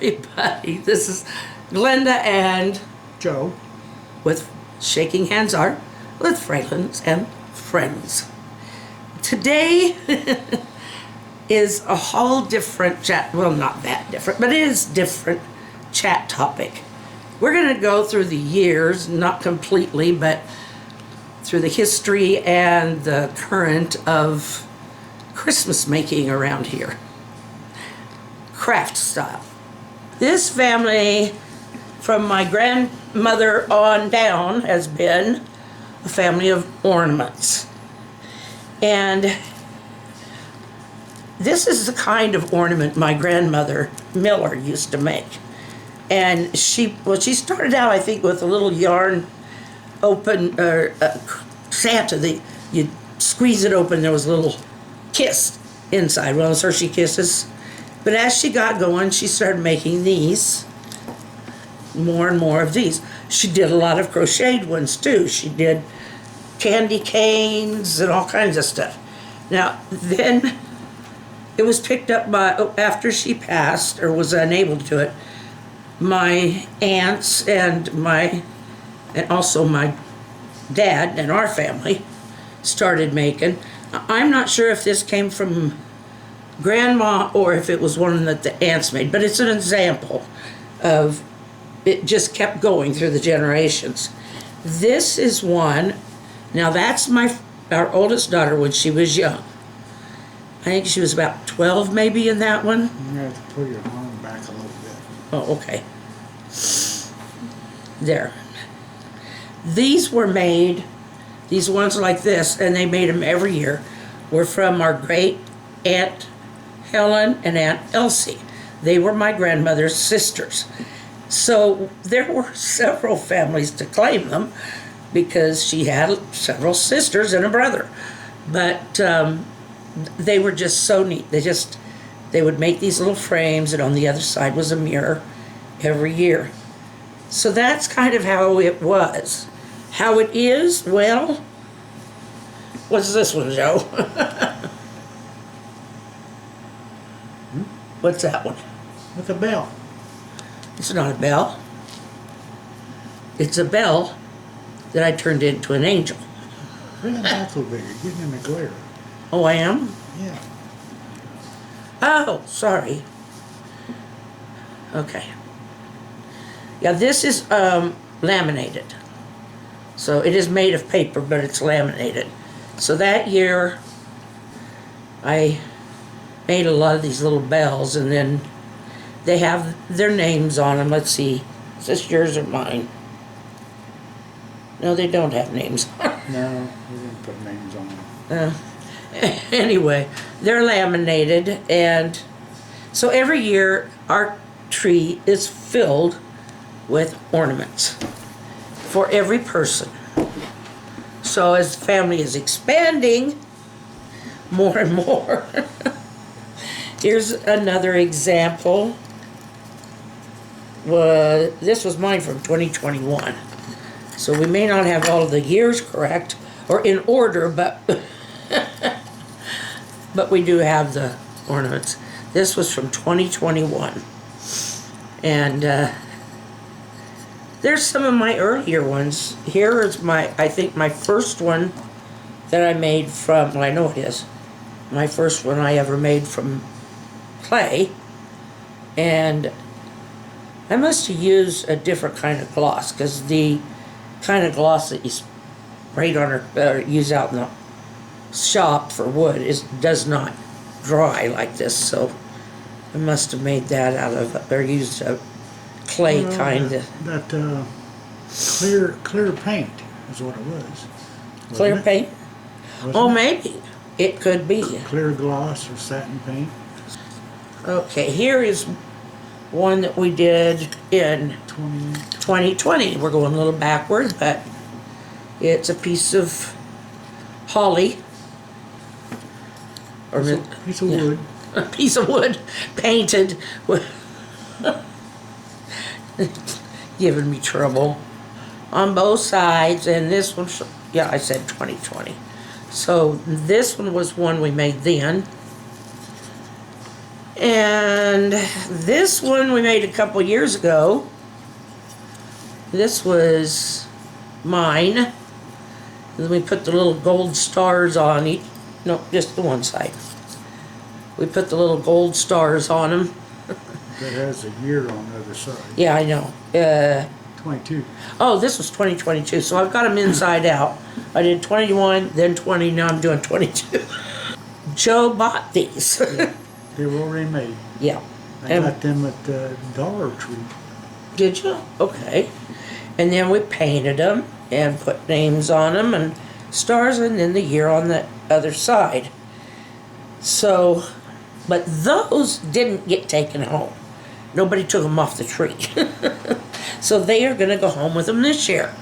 everybody. This is Glenda and Joe. with Shaking Hands Art with Fralins and Friends. Today is a whole different chat, well, not that different, but it is different chat topic. We're going to go through the years, not completely, but through the history and the current of Christmas making around here. Craft style. This family, from my grandmother on down, has been a family of ornaments. And this is the kind of ornament my grandmother Miller used to make. And she started out, I think, with a little yarn open, Santa, that you'd squeeze it open, there was a little kiss inside, one of those Hershey Kisses. But as she got going, she started making these, more and more of these. She did a lot of crocheted ones too. She did candy canes and all kinds of stuff. Now, then it was picked up by, after she passed or was unable to do it, my aunts and also my dad and our family started making. I'm not sure if this came from Grandma or if it was one that the aunts made, but it's an example of it just kept going through the generations. This is one. Now that's our oldest daughter when she was young. I think she was about 12 maybe in that one. You have to pull your arm back a little bit. Oh, okay. There. These were made, these ones like this, and they made them every year, were from our great Aunt Helen and Aunt Elsie. They were my grandmother's sisters. So there were several families to claim them because she had several sisters and a brother. But they were just so neat. They would make these little frames, and on the other side was a mirror every year. So that's kind of how it was. How it is, well, what's this one, Joe? What's that one? With a bell. It's not a bell. It's a bell that I turned into an angel. Bring it back a little bit. You're getting in the glare. Oh, I am? Yeah. Oh, sorry. Okay. Yeah, this is laminated. So it is made of paper, but it's laminated. So that year, I made a lot of these little bells, and then they have their names on them. Let's see. Is this yours or mine? No, they don't have names. No, we didn't put names on them. Anyway, they're laminated, and so every year our tree is filled with ornaments for every person. So as the family is expanding more and more, here's another example. This was mine from 2021. So we may not have all of the years correct or in order, but but we do have the ornaments. This was from 2021. And there's some of my earlier ones. Here is I think my first one that I made from, well, I know it is, my first one I ever made from clay. And I must have used a different kind of gloss, because the kind of gloss that you sprayed on or use out in the shop for wood does not dry like this. So I must have made that out of, or used a clay kind of. That clear paint is what it was. Clear paint? Wasn't Oh, it? maybe. It could be. Clear gloss or satin paint. Okay, here is one that we did in 2020. We're going a little backwards, but it's a piece of holly. Or Piece of wood. A piece of wood painted with giving me trouble on both sides. And this one, yeah, I said 2020. So this one was one we made then. And this one we made a couple years ago. This was mine. And then we put the little gold stars on each. No, just the one side. We put the little gold stars on them. That has a year on the other side. Yeah, I know. 22. Oh, this was 2022, so I've got them inside out. I did 21, then 20, now I'm doing 22. Joe bought these. They were already made. Yeah. I And- got them at the Dollar Tree. Did you? Okay. And then we painted them and put names on them and stars and then the year on the other side. So, but those didn't get taken home. Nobody took them off the tree. So they are going to go home with them this year.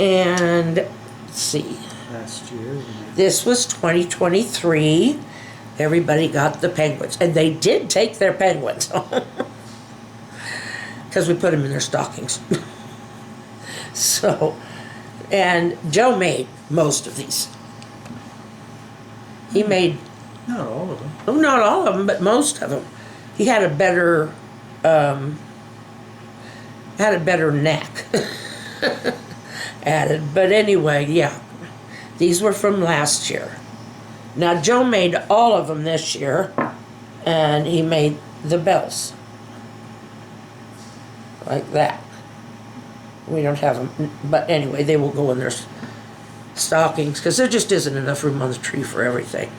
And let's see. Last year. This was 2023. Everybody got the penguins. And they did take their penguins home. Because we put them in their stockings. So, and Joe made most of these. He made, Not all of them. oh, not all of them, but most of them. He had a better, neck added. But anyway, yeah, these were from last year. Now Joe made all of them this year, and he made the bells like that. We don't have them, but anyway, they will go in their stockings because there just isn't enough room on the tree for everything.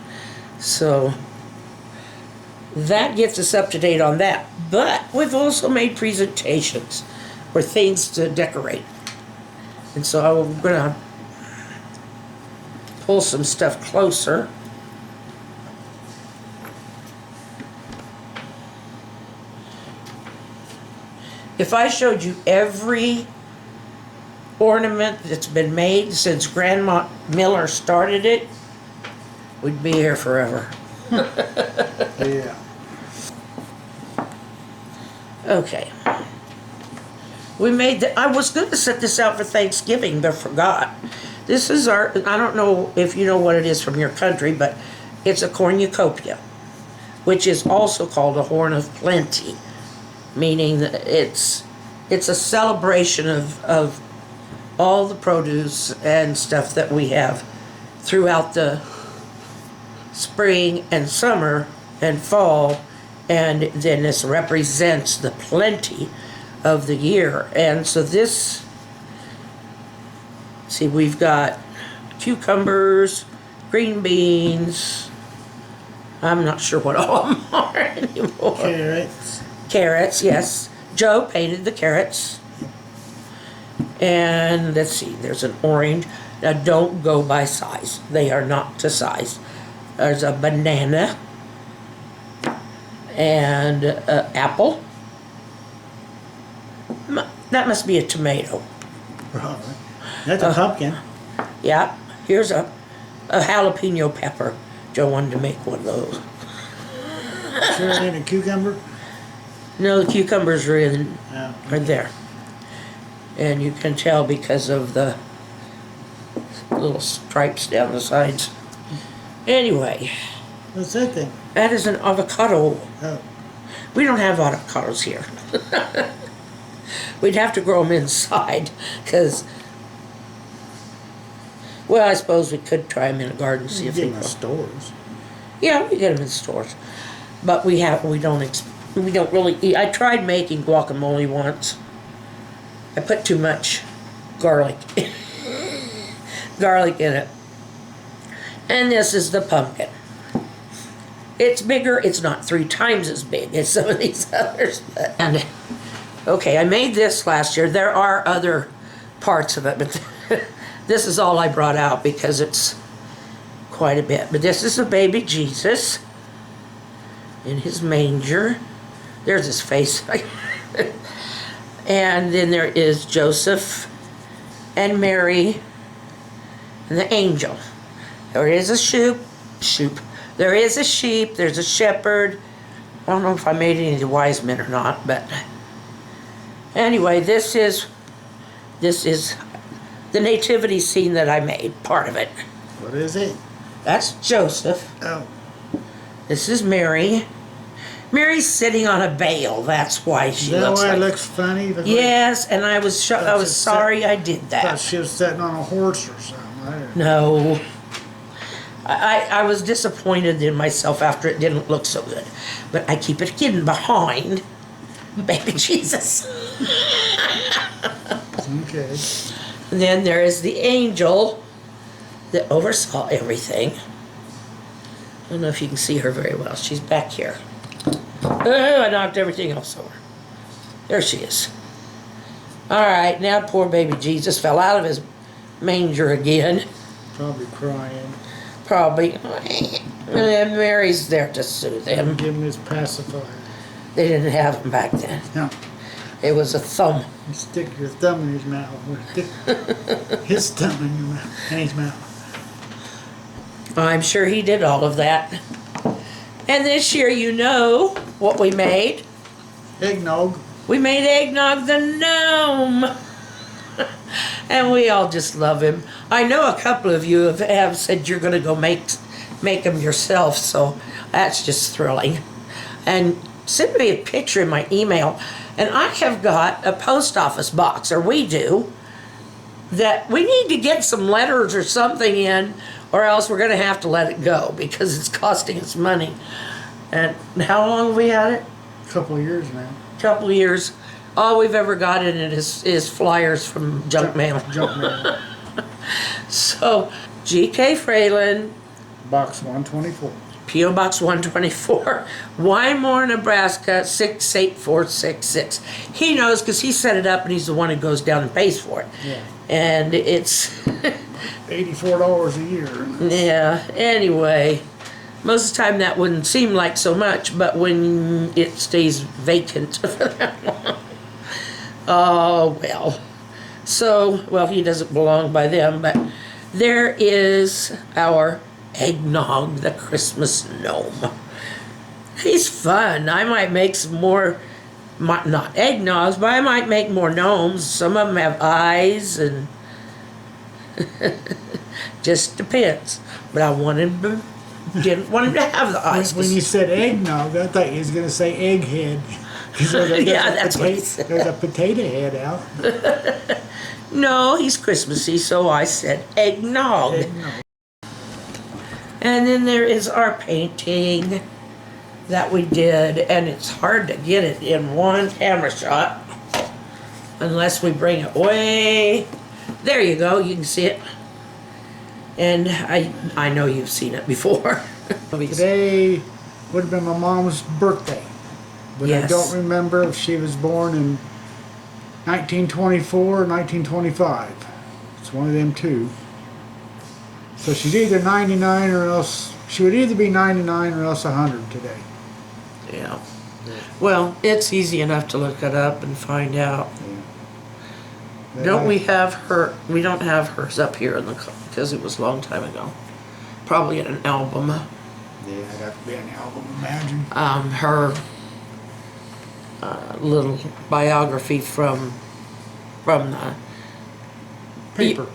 So that gets us up to date on that. But we've also made presentations or things to decorate. And so I'm gonna pull some stuff closer. If I showed you every ornament that's been made since Grandma Miller started it, we'd be here forever. Yeah. Okay. We made I was going to set this out for Thanksgiving, but forgot. This is our, I don't know if you know what it is from your country, but it's a cornucopia, which is also called a horn of plenty, meaning that it's a celebration of all the produce and stuff that we have throughout the spring and summer and fall, and then this represents the plenty of the year. And so this, see, we've got cucumbers, green beans, I'm not sure what all of them are anymore. Carrots. Carrots, yes. Joe painted the carrots. And let's see, there's an orange. Now don't go by size. They are not to size. There's a banana and an apple. That must be a tomato. Right. That's a pumpkin. Yeah, here's a jalapeno pepper. Joe wanted to make one of those. Sure it ain't a cucumber? No, the cucumbers are in Yeah. right there. And you can tell because of the little stripes down the sides. Anyway, What's that thing? that is an avocado. Oh. We don't have avocados here. We'd have to grow them inside because, well, I suppose we could try them in a garden, see You if get they them in grow. stores. Yeah, we get them in stores, but we don't really eat. I tried making guacamole once. I put too much garlic in it. And this is the pumpkin. It's bigger. It's not 3 times as big as some of these others. And okay, I made this last year. There are other parts of it, but this is all I brought out because it's quite a bit. But this is the baby Jesus in his manger. There's his face. And then there is Joseph and Mary and the angel. There is a sheep. There is a sheep. There's a shepherd. I don't know if I made any of the wise men or not, but anyway, this is the nativity scene that I made, part of it. What is it? That's Joseph. Oh. This is Mary. Mary's sitting on a bale. That's why she Is that looks why like. it looks funny? Yes, and I was sorry I did I thought that. she was sitting on a horse or something. I didn't- No. I was disappointed in myself after it didn't look so good. But I keep it hidden behind baby Jesus. Okay. And then there is the angel that oversaw everything. I don't know if you can see her very well. She's back here. Oh, I knocked everything else over. There she is. All right, now poor baby Jesus fell out of his manger again. Probably crying. Probably. And Mary's there to soothe him. Give him his pacifier. They didn't have him back then. No. It was a thumb. You stick your thumb in his mouth. Or stick his thumb in your mouth. In his mouth. I'm sure he did all of that. And this year, you know what we made. Eggnog. We made Eggnog the gnome. And we all just love him. I know a couple of you have said you're going to go make him yourself, so that's just thrilling. And send me a picture in my email. And I have got a post office box, or we do, that we need to get some letters or something in, or else we're going to have to let it go because it's costing us money. And how long have we had it? A couple of years now. Couple of years. All we've ever got in it is flyers from junk mail. Junk mail. So, GK Fralin, Box 124. P.O. Box 124, Wymore, Nebraska 68466. He knows because he set it up and he's the one who goes down and pays for it. Yeah. And it's, $84 a year. yeah, anyway. Most of the time that wouldn't seem like so much, but when it stays vacant for that long. Oh, well. So, well, he doesn't belong by them, but there is our Eggnog, the Christmas gnome. He's fun. I might make some more, not eggnogs, but I might make more gnomes. Some of them have eyes and just depends. But I didn't want him to have the eyes. When you said eggnog, I thought you was going to say egghead. Yeah, that's what he said. There's a potato head out. No, he's Christmassy, so I said eggnog. Eggnog. And then there is our painting that we did, and it's hard to get it in one camera shot unless we bring it way. There you go, you can see it. And I know you've seen it before. Today would have been my mom's birthday. But Yes. I don't remember if she was born in 1924 or 1925. It's one of them two. So she's either 99 or else, she would either be 99 or else 100 today. Yeah. Well, it's easy enough to look it up and find out. Yeah. Don't we have her? We don't have hers up here in the because it was a long time ago. Probably in an album. Yeah, it'd have to be an album, imagine. Her little biography from the Paper.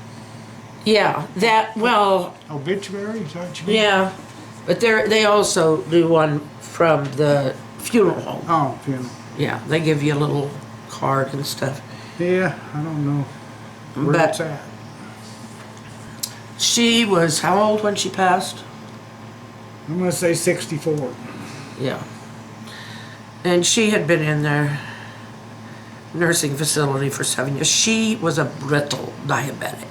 yeah, that, well, Obituary, is that what you mean? yeah, but they also do one from the funeral home. Oh, funeral. Yeah, they give you a little card and stuff. Yeah, I don't know where But it's at. she was how old when she passed? I'm going to say 64. Yeah. And she had been in their nursing facility for 7 years. She was a brittle diabetic.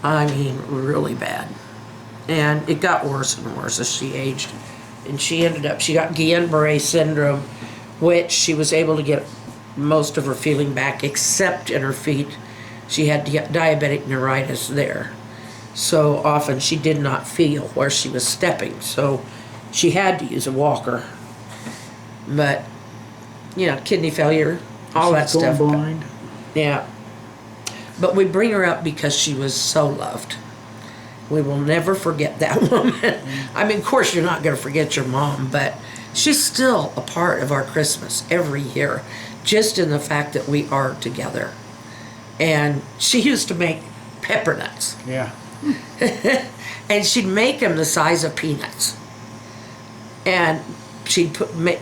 I mean, really bad. And it got worse and worse as she aged. And she got Guillain-Barré syndrome, which she was able to get most of her feeling back, except in her feet. She had diabetic neuritis there. So often she did not feel where she was stepping. So she had to use a walker. But, you know, kidney failure, all that She's going stuff. blind. Yeah. But we bring her up because she was so loved. We will never forget that woman. I mean, of course, you're not going to forget your mom, but she's still a part of our Christmas every year, just in the fact that we are together. And she used to make pepper nuts. Yeah. And she'd make them the size of peanuts. And she'd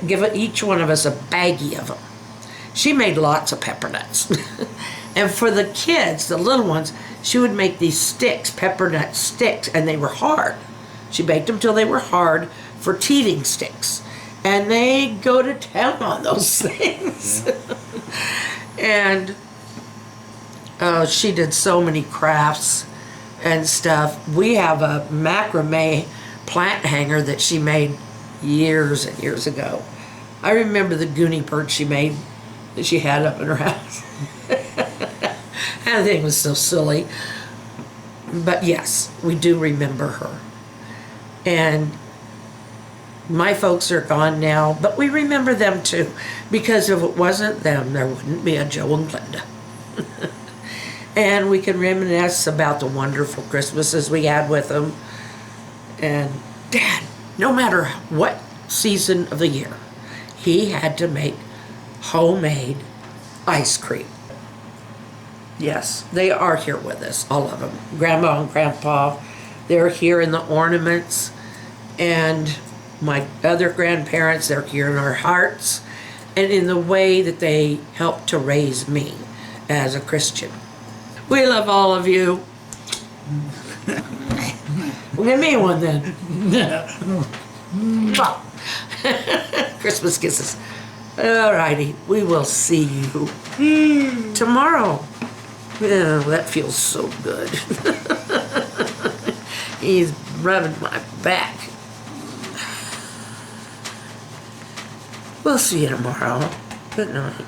give each one of us a baggie of them. She made lots of pepper nuts. And for the kids, the little ones, she would make these sticks, pepper nut sticks, and they were hard. She baked them till they were hard for teething sticks. And they go to town on those things. And she did so many crafts and stuff. We have a macrame plant hanger that she made years and years ago. I remember the goonie bird she made that she had up in her house. That thing was so silly. But yes, we do remember her. And my folks are gone now, but we remember them too, because if it wasn't them, there wouldn't be a Joe and Glenda. And we can reminisce about the wonderful Christmases we had with them. And Dad, no matter what season of the year, he had to make homemade ice cream. Yes, they are here with us, all of them. Grandma and Grandpa, they're here in the Ornaments. And my other grandparents, they're here in our hearts. And in the way that they helped to raise me as a Christian. We love all of you. Well, give me one then. Christmas kisses. All righty, we will see you tomorrow. Yeah, that feels so good. He's rubbing my back. We'll see you tomorrow. Good night.